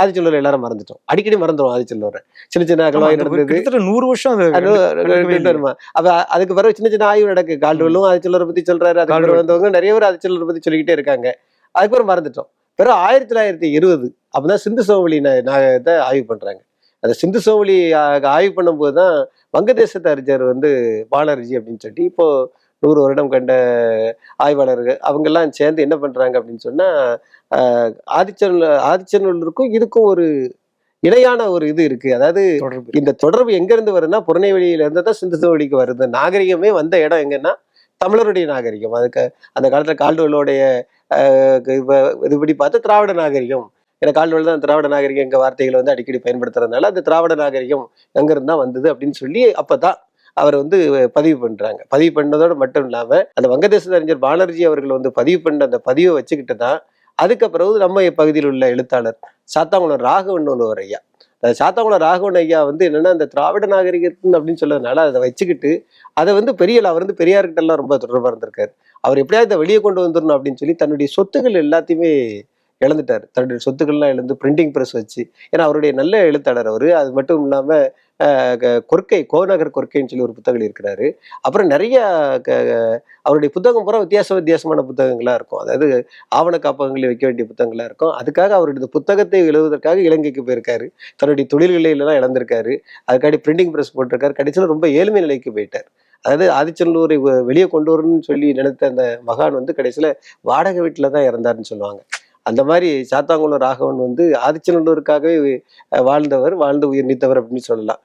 ஆதிச்சநல்லூர் எல்லாரும் மறந்துட்டோம். அடிக்கடி மறந்துடும் ஆதிச்சநல்லூரை. சின்ன சின்ன அகழ்வாய் நடந்தது. கிட்டத்தட்ட 100 வருஷம் வருமா? அப்ப அதுக்கு பிறகு சின்ன சின்ன ஆய்வு நடக்கு. கால்டுவெல்லும் ஆதிச்சநல்லூரை பத்தி சொல்றாரு. அதுக்கு பிறகு வந்தவங்க நிறைய பேர் ஆதிச்சநல்லூரை பத்தி சொல்லிக்கிட்டே இருக்காங்க. அதுக்கு பிறகு மறந்துட்டோம். பிறகு 1920 அப்பதான் சிந்து சமவெளி நாகத்தை ஆய்வு பண்றாங்க. அந்த சிந்து சமவெளி ஆய்வு பண்ணும்போது தான் வங்கதேசத்து அறிஞர் பாலர்ஜி அப்படின்னு சொல்லி இப்போ 100 வருடம் கண்ட ஆய்வாளர்கள் அவங்கெல்லாம் சேர்ந்து என்ன பண்றாங்க அப்படின்னு சொன்னா, ஆதிச்சநல்லூருக்கும் இதுக்கும் ஒரு இணையான ஒரு இது இருக்கு. அதாவது இந்த தொடர்பு எங்க இருந்து வருதுன்னா, புறநெய்வேலியில இருந்து தான் சிந்து சமவெளிக்கு வருது. நாகரிகமே வந்த இடம் எங்கன்னா தமிழருடைய நாகரிகம். அதுக்கு அந்த காலத்துல கால்டுவெல்லுடைய இதுபடி பார்த்து திராவிட நாகரிகம். ஏன்னா கால்டுவெல் தான் திராவிட நாகரிகம் எங்க வார்த்தைகளை அடிக்கடி பயன்படுத்துறதுனால அந்த திராவிட நாகரிகம் எங்க இருந்தா வந்தது அப்படின்னு சொல்லி அப்பதான் அவர் பதிவு பண்றாங்க. பதிவு பண்ணதோடு மட்டும் இல்லாம அந்த வங்கதேச அறிஞர் பானர்ஜி அவர்கள் பதிவு பண்ண அந்த பதிவை வச்சுக்கிட்டு தான் அதுக்கப்புறம் நம்ம பகுதியில் உள்ள எழுத்தாளர் சாத்தாங்குளம் ராகவன் ஒரு ஐயா. சாத்தாங்குளம் ராகவன் ஐயா என்னன்னா இந்த திராவிட நாகரிகத்தின் அப்படின்னு சொல்றதுனால அதை வச்சுக்கிட்டு அதை பெரிய அவர் பெரியார்கிட்ட எல்லாம் ரொம்ப தொடர்பா இருந்திருக்காரு. அவர் எப்படியாவது இதை வெளியே கொண்டு வந்துடணும் அப்படின்னு சொல்லி தன்னுடைய சொத்துக்கள் எல்லாத்தையுமே இழந்துட்டார். தன்னுடைய சொத்துக்கள்லாம் இழந்து பிரிண்டிங் பிரஸ் வச்சு, ஏன்னா அவருடைய நல்ல எழுத்தாளர் அவரு. அது மட்டும் இல்லாம கொற்கை கோநகர் கொற்கைன்னு சொல்லி ஒரு புத்தகம் இருக்கிறாரு. அப்புறம் நிறைய அவருடைய புத்தகம் பூரா வித்தியாசமான புத்தகங்களா இருக்கும். அதாவது ஆவண காப்பகங்களில் வைக்க வேண்டிய புத்தகங்களா இருக்கும். அதுக்காக அவருடைய புத்தகத்தை எழுதுவதற்காக இலங்கைக்கு போயிருக்காரு. தன்னுடைய தொழில்களிலாம் இழந்திருக்காரு. அதுக்காண்டி பிரிண்டிங் பிரஸ் போட்டிருக்காரு. கடைசியில் ரொம்ப ஏழ்மை நிலைக்கு போயிட்டார். அதாவது ஆதிச்சநல்லூரை வெளியே கொண்டு வரணும்னு சொல்லி நினைத்த அந்த மகான் கடைசியில வாடகை வீட்டுல தான் இறந்தாருன்னு சொல்லுவாங்க. அந்த மாதிரி சாத்தாங்குளம் ராகவன் ஆதிச்சநல்லூருக்காகவே வாழ்ந்து உயிர் நீத்தவர் அப்படின்னு சொல்லலாம்.